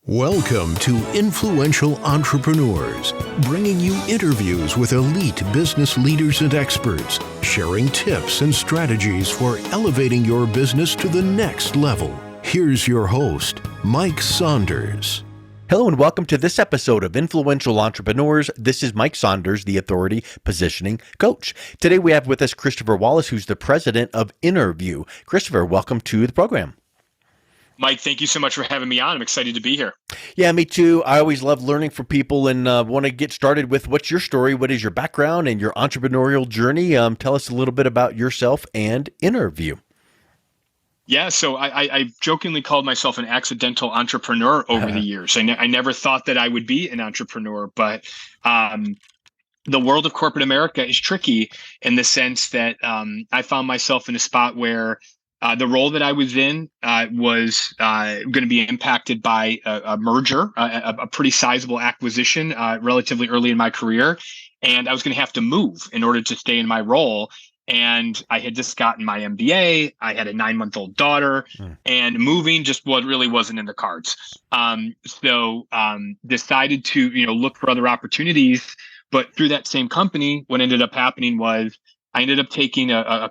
Welcome to Influential Entrepreneurs, bringing you interviews with elite business leaders and experts, sharing tips and strategies for elevating your business to the next level. Here's your host, Mike Saunders. Hello and welcome to this episode of Influential Entrepreneurs. This is Mike Saunders, the Authority Positioning Coach. Today we have with us Christopher Wallace, who's the president of InnerView. Christopher, welcome to the program. Mike, thank you so much for having me on. I'm excited to be here. Yeah, me too. I always love learning from people and want to get started with what's your story, what is your background and your entrepreneurial journey. Tell us a little bit about yourself and InnerView. Yeah, so I jokingly called myself an accidental entrepreneur over the years. I never thought that I would be an entrepreneur, but the world of corporate America is tricky in the sense that I found myself in a spot where the role that I was in was going to be impacted by a merger, a pretty sizable acquisition relatively early in my career. And I was going to have to move in order to stay in my role. And I had just gotten my MBA. I had a 9-month-old daughter, and moving just really wasn't in the cards. So decided to look for other opportunities. But through that same company, what ended up happening was I ended up taking a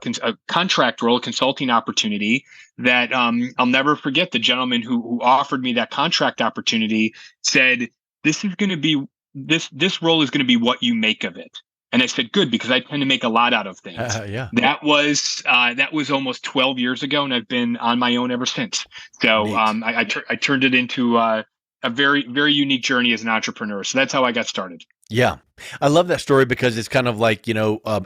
contract role, a consulting opportunity that I'll never forget. The gentleman who offered me that contract opportunity said, "This is going to be this role is going to be what you make of it." And I said, "Good," because I tend to make a lot out of things. Yeah. That was almost 12 years ago, and I've been on my own ever since. So I turned it into a very, very unique journey as an entrepreneur. So that's how I got started. Yeah. I love that story because it's kind of like,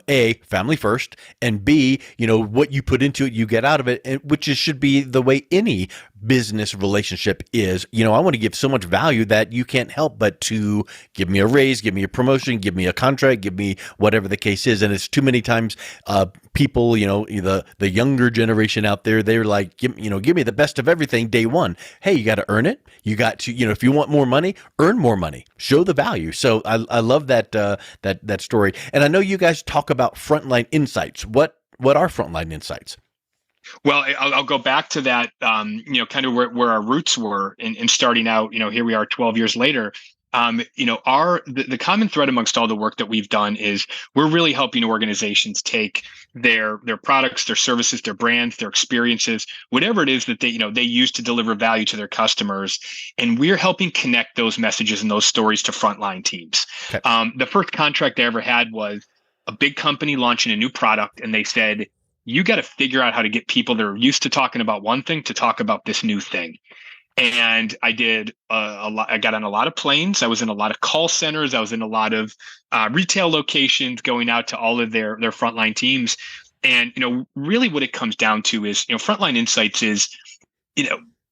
A, family first, and B, what you put into it, you get out of it, which should be the way any business relationship is. I want to give so much value that you can't help but to give me a raise, give me a promotion, give me a contract, give me whatever the case is. And it's too many times people, the younger generation out there, they're like, give me the best of everything day one. Hey, you got to earn it. You got to, if you want more money, earn more money, show the value. So I love that story. And I know you guys talk about frontline insights. What are frontline insights? Well, I'll go back to that, kind of where our roots were in starting out. Here we are 12 years later. The common thread amongst all the work that we've done is we're really helping organizations take their products, their services, their brands, their experiences, whatever it is that they use to deliver value to their customers, and we're helping connect those messages and those stories to frontline teams. Okay. The first contract I ever had was a big company launching a new product, and they said, "You got to figure out how to get people that are used to talking about one thing to talk about this new thing." And I did a lot. I got on a lot of planes. I was in a lot of call centers. I was in a lot of retail locations, going out to all of their frontline teams. And really, what it comes down to is, frontline insights is,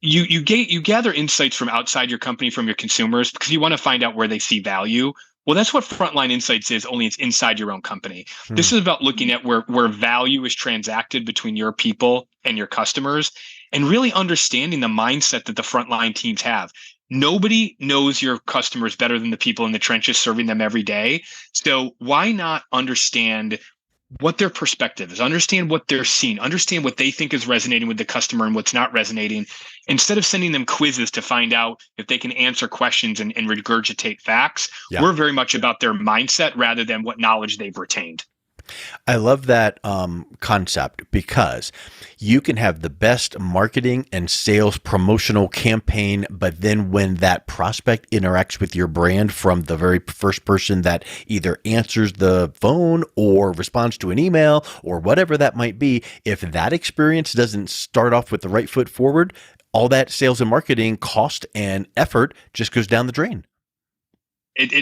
you gather insights from outside your company, from your consumers, because you want to find out where they see value. Well, that's what frontline insights is, only it's inside your own company. This is about looking at where value is transacted between your people and your customers, and really understanding the mindset that the frontline teams have. Nobody knows your customers better than the people in the trenches serving them every day. So why not understand what their perspective is, understand what they're seeing, understand what they think is resonating with the customer and what's not resonating, instead of sending them quizzes to find out if they can answer questions and regurgitate facts. Yeah. We're very much about their mindset rather than what knowledge they've retained. I love that concept because you can have the best marketing and sales promotional campaign, but then when that prospect interacts with your brand from the very first person that either answers the phone or responds to an email or whatever that might be, if that experience doesn't start off with the right foot forward, all that sales and marketing cost and effort just goes down the drain.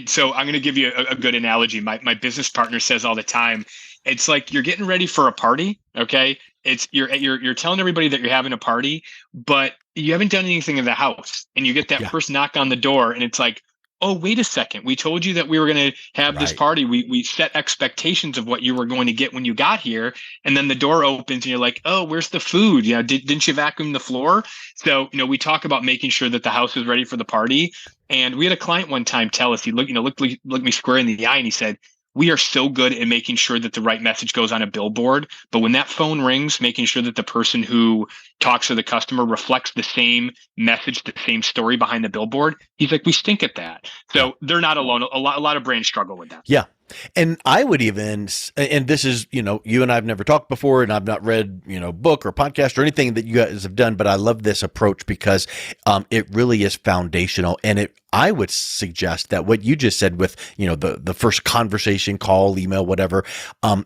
So I'm going to give you a good analogy. My business partner says all the time, it's like you're getting ready for a party. Okay. It's you're telling everybody that you're having a party, but you haven't done anything in the house, and you get that first knock on the door, and it's like, "Oh, wait a second. We told you that we were going to have this party. We set expectations of what you were going to get when you got here." And then the door opens and you're like, "Oh, where's the food? Didn't you vacuum the floor?" So, we talk about making sure that the house is ready for the party. And we had a client one time tell us, he looked me square in the eye, and he said, we are so good at making sure that the right message goes on a billboard. But when that phone rings, making sure that the person who talks to the customer reflects the same message, the same story behind the billboard. He's like, we stink at that. So they're not alone. A lot of brands struggle with that. Yeah. And I would even, and this is, you and I have never talked before, and I've not read, book or podcast or anything that you guys have done, but I love this approach because it really is foundational. And I would suggest that what you just said with, the first conversation, call, email, whatever,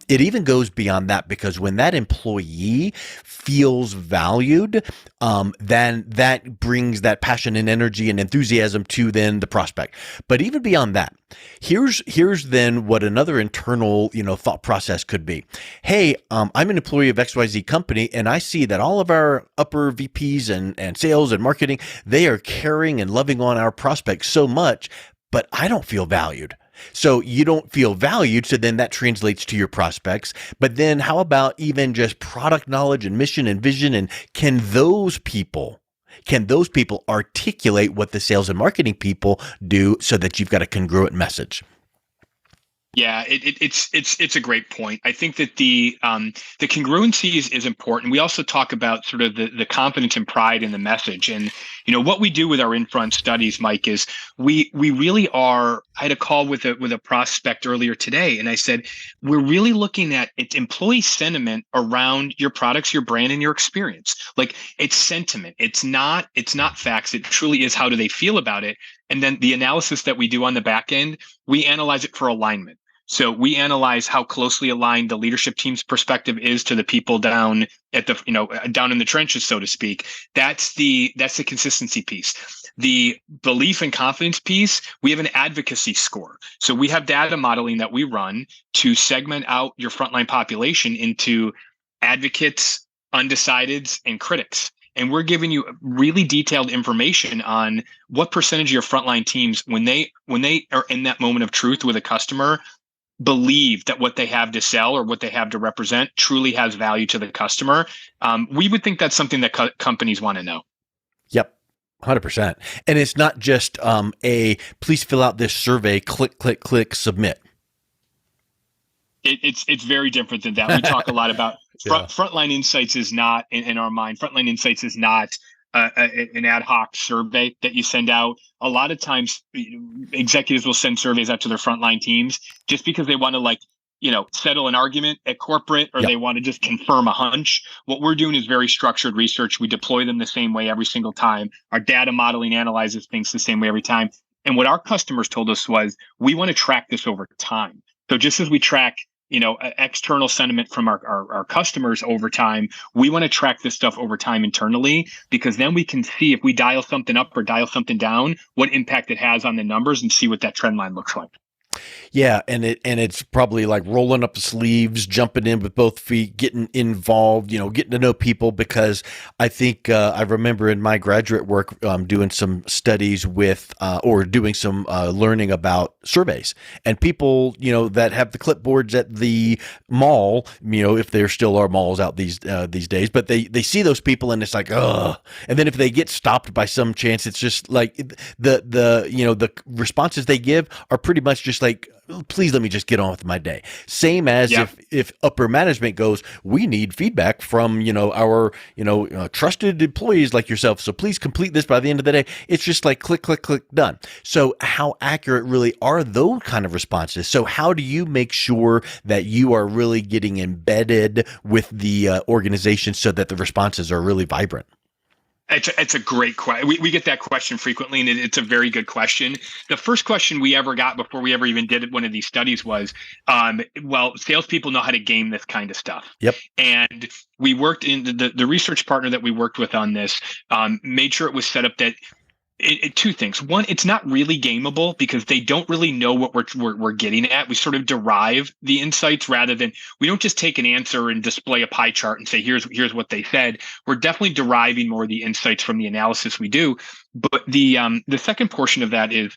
it even goes beyond that, because when that employee feels valued, then that brings that passion and energy and enthusiasm to then the prospect. But even beyond that, here's then what another internal, thought process could be. Hey, I'm an employee of XYZ company, and I see that all of our upper VPs and sales and marketing, they are caring and loving on our prospects so much, but I don't feel valued. So you don't feel valued, so then that translates to your prospects. But then how about even just product knowledge and mission and vision? And can those people articulate what the sales and marketing people do so that you've got a congruent message? Yeah, it's a great point. I think that the congruency is important. We also talk about sort of the confidence and pride in the message. And what we do with our InFront studies, Mike, is we really are. I had a call with a prospect earlier today, and I said we're really looking at employee sentiment around your products, your brand, and your experience. Like, it's sentiment. It's not facts. It truly is, how do they feel about it? And then the analysis that we do on the back end, we analyze it for alignment. So we analyze how closely aligned the leadership team's perspective is to the people down at the, down in the trenches, so to speak. That's the consistency piece. The belief and confidence piece, we have an advocacy score. So we have data modeling that we run to segment out your frontline population into advocates, undecideds, and critics. And we're giving you really detailed information on what percentage of your frontline teams, when they are in that moment of truth with a customer, believe that what they have to sell or what they have to represent truly has value to the customer. We would think that's something that companies want to know. Yep. 100%. And it's not just please fill out this survey, click, click, click, submit. It's very different than that. We talk a lot about frontline insights is not in our mind. Frontline insights is not an ad hoc survey that you send out. A lot of times executives will send surveys out to their frontline teams just because they want to settle an argument at corporate, or they want to just confirm a hunch. What we're doing is very structured research. We deploy them the same way every single time. Our data modeling analyzes things the same way every time. And what our customers told us was, we want to track this over time. So just as we track external sentiment from our customers over time, we want to track this stuff over time internally, because then we can see if we dial something up or dial something down, what impact it has on the numbers, and see what that trend line looks like. Yeah, and it's probably like rolling up the sleeves, jumping in with both feet, getting involved, getting to know people, because I think I remember in my graduate work doing some studies with or doing some learning about surveys, and people that have the clipboards at the mall, if there still are malls out these days, but they see those people and it's like, ugh. And then if they get stopped by some chance, it's just like the responses they give are pretty much just like, please let me just get on with my day. Same as if upper management goes, we need feedback from, our, trusted employees like yourself. So please complete this by the end of the day. It's just like click, click, click, done. So how accurate really are those kind of responses? So how do you make sure that you are really getting embedded with the organization so that the responses are really vibrant? It's a great question. We get that question frequently, and it's a very good question. The first question we ever got before we ever even did one of these studies was, salespeople know how to game this kind of stuff. Yep. And we worked in the research partner that we worked with on this, made sure it was set up that two things. One, it's not really gameable because they don't really know what we're getting at. We sort of derive the insights rather than, we don't just take an answer and display a pie chart and say, here's what they said. We're definitely deriving more of the insights from the analysis we do. But the second portion of that is,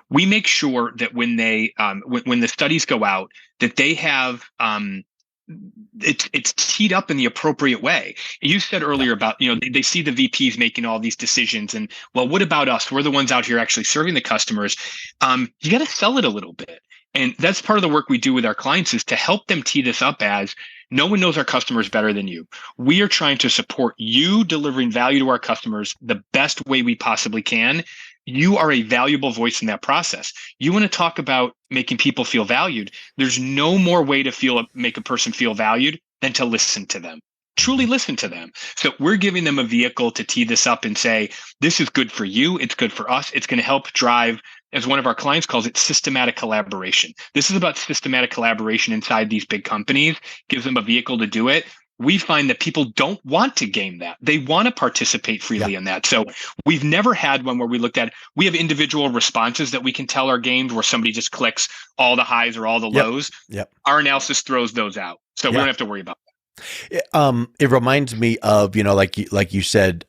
we make sure that when they when the studies go out, that they have it's teed up in the appropriate way. You said earlier about, they see the VPs making all these decisions, and well, what about us? We're the ones out here actually serving the customers. You got to sell it a little bit. And that's part of the work we do with our clients, is to help them tee this up as, no one knows our customers better than you. We are trying to support you delivering value to our customers the best way we possibly can. You are a valuable voice in that process. You want to talk about making people feel valued. There's no more way to make a person feel valued than to listen to them. Truly listen to them. So we're giving them a vehicle to tee this up and say, this is good for you. It's good for us. It's going to help drive, as one of our clients calls it, systematic collaboration. This is about systematic collaboration inside these big companies, gives them a vehicle to do it. We find that people don't want to game that. They want to participate freely in that. So we've never had one where we looked at, we have individual responses that we can tell are gamed, where somebody just clicks all the highs or all the lows. Our analysis throws those out. So we don't have to worry about that. It reminds me of, like you said,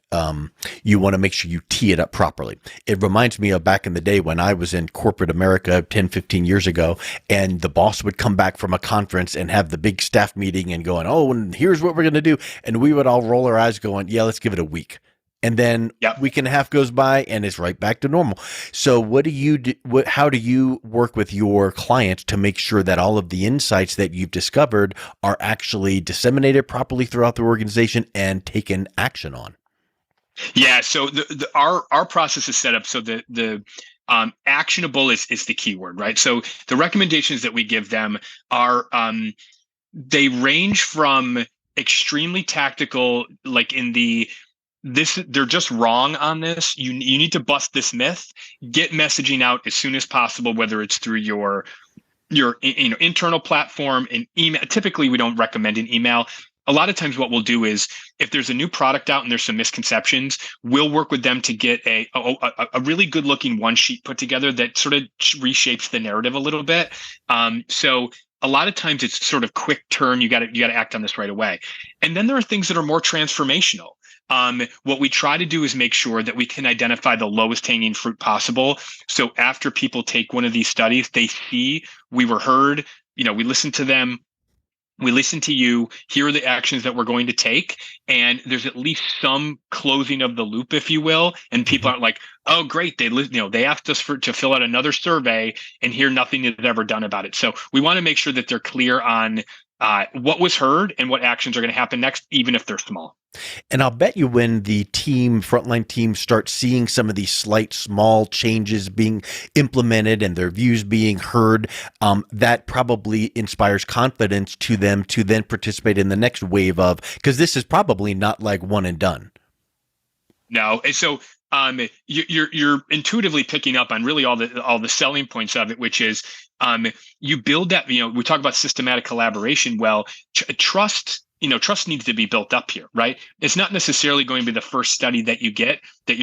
you want to make sure you tee it up properly. It reminds me of back in the day when I was in corporate America 10, 15 years ago, and the boss would come back from a conference and have the big staff meeting and going, oh, and here's what we're going to do. And we would all roll our eyes going, yeah, let's give it a week. And then week and a half goes by and it's right back to normal. So what do you do? How do you work with your clients to make sure that all of the insights that you've discovered are actually disseminated properly throughout the organization and taken action on? Yeah. So our process is set up so that the actionable is the key word, right? So the recommendations that we give them are, they range from extremely tactical, like they're just wrong on this. You need to bust this myth. Get messaging out as soon as possible, whether it's through your internal platform and email. Typically, we don't recommend an email. A lot of times what we'll do is, if there's a new product out and there's some misconceptions, we'll work with them to get a really good looking one sheet put together that sort of reshapes the narrative a little bit. So a lot of times it's sort of quick turn. You got to act on this right away. And then there are things that are more transformational. What we try to do is make sure that we can identify the lowest hanging fruit possible. So after people take one of these studies, they see we were heard, we listened to them, we listened to you, here are the actions that we're going to take. And there's at least some closing of the loop, if you will. And people aren't like, oh, great, they asked us to fill out another survey and here nothing is ever done about it. So we want to make sure that they're clear on what was heard and what actions are going to happen next, even if they're small. And I'll bet you when the frontline team starts seeing some of these slight, small changes being implemented and their views being heard, that probably inspires confidence to them to then participate in the next wave of, because this is probably not like one and done. No. And so you're intuitively picking up on really all the selling points of it, which is you build that, we talk about systematic collaboration. Well, trust needs to be built up here, right? It's not necessarily going to be the first study that you get that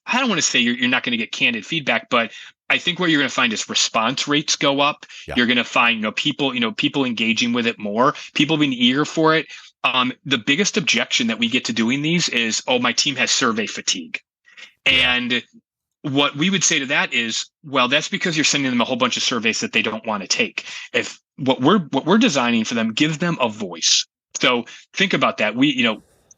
I don't want to say you're not going to get candid feedback, but I think what you're going to find is response rates go up. Yeah. You're going to find, people engaging with it more, people being eager for it. The biggest objection that we get to doing these is, oh, my team has survey fatigue. And what we would say to that is, well, that's because you're sending them a whole bunch of surveys that they don't want to take. If what we're designing for them gives them a voice. So think about that.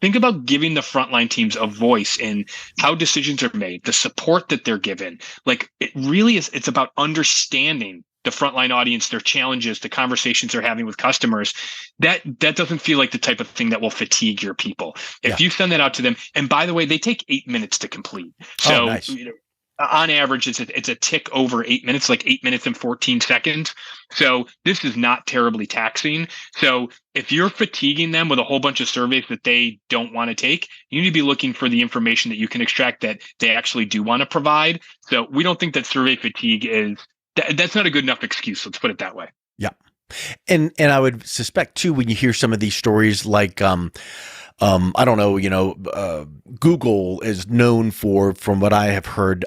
Think about giving the frontline teams a voice in how decisions are made, the support that they're given. Like, it really is, it's about understanding the frontline audience, their challenges, the conversations they're having with customers. That doesn't feel like the type of thing that will fatigue your people. If you send that out to them, and by the way, they take 8 minutes to complete. So nice. On average, it's a tick over 8 minutes, like 8 minutes and 14 seconds. So this is not terribly taxing. So if you're fatiguing them with a whole bunch of surveys that they don't want to take, you need to be looking for the information that you can extract that they actually do want to provide. So we don't think that survey fatigue that's not a good enough excuse. Let's put it that way. Yeah. And I would suspect too, when you hear some of these stories, like, I don't know, Google is known for, from what I have heard,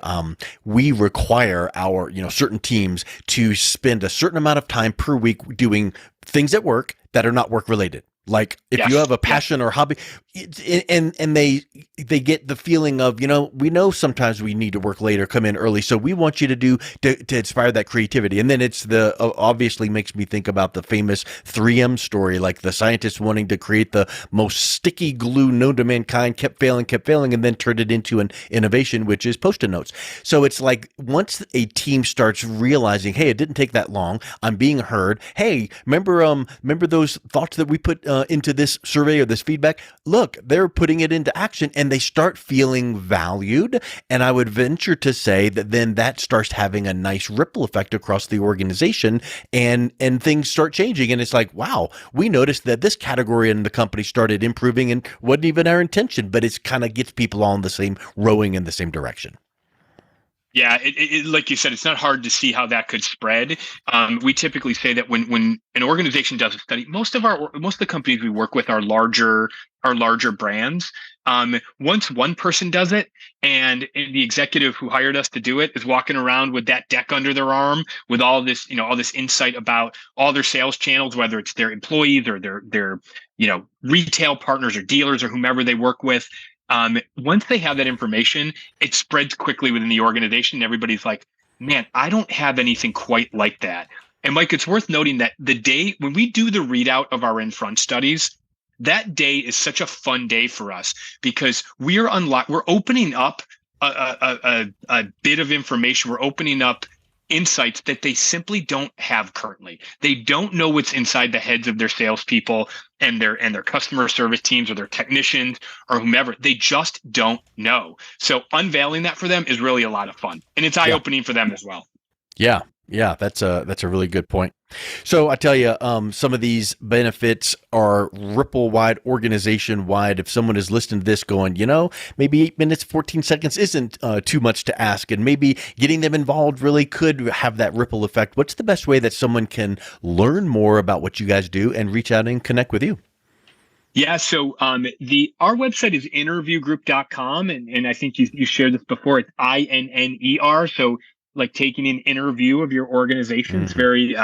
we require our, certain teams to spend a certain amount of time per week doing things at work that are not work related. Like if you have a passion or hobby, And they get the feeling of, we know sometimes we need to work later, come in early, so we want you to inspire that creativity. And then it's obviously makes me think about the famous 3M story, like the scientists wanting to create the most sticky glue known to mankind, kept failing, and then turned it into an innovation, which is Post-it notes. So it's like once a team starts realizing, hey, it didn't take that long, I'm being heard. Hey, remember those thoughts that we put into this survey or this feedback? Look, they're putting it into action and they start feeling valued. And I would venture to say that then that starts having a nice ripple effect across the organization, and things start changing. And it's like, wow, we noticed that this category in the company started improving and wasn't even our intention, but it's kind of gets people all in the same rowing in the same direction. Yeah, it like you said, it's not hard to see how that could spread. We typically say that when an organization does a study, most of the companies we work with are larger brands. Once one person does it, and the executive who hired us to do it is walking around with that deck under their arm with all this insight about all their sales channels, whether it's their employees or their retail partners or dealers or whomever they work with. Once they have that information, it spreads quickly within the organization. And everybody's like, man, I don't have anything quite like that. And Mike, it's worth noting that the day when we do the readout of our InFront studies, that day is such a fun day for us because we're opening up a bit of information. We're opening up insights that they simply don't have currently. They don't know what's inside the heads of their salespeople and their customer service teams or their technicians or whomever. They just don't know. So unveiling that for them is really a lot of fun, and it's eye-opening for them as well. Yeah, that's a really good point. So I tell you, some of these benefits are ripple-wide, organization-wide. If someone is listening to this going, maybe 8 minutes, 14 seconds isn't too much to ask, and maybe getting them involved really could have that ripple effect. What's the best way that someone can learn more about what you guys do and reach out and connect with you? Yeah, so our website is innerviewgroup.com, and I think you shared this before. It's INNER, so like taking an inner view of your organization. It's very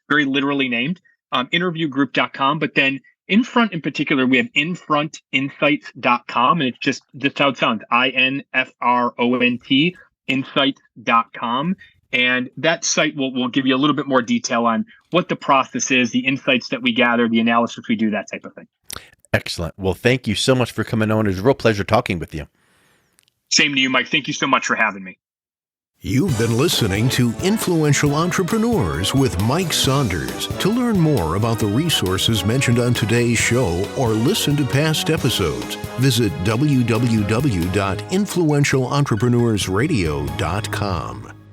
literally named, interviewgroup.com. But then InFront in particular, we have InFrontInsights.com, and it's just how it sounds, INFRONT, insights.com. And that site will give you a little bit more detail on what the process is, the insights that we gather, the analysis we do, that type of thing. Excellent. Well, thank you so much for coming on. It was a real pleasure talking with you. Same to you, Mike. Thank you so much for having me. You've been listening to Influential Entrepreneurs with Mike Saunders. To learn more about the resources mentioned on today's show or listen to past episodes, visit www.influentialentrepreneursradio.com.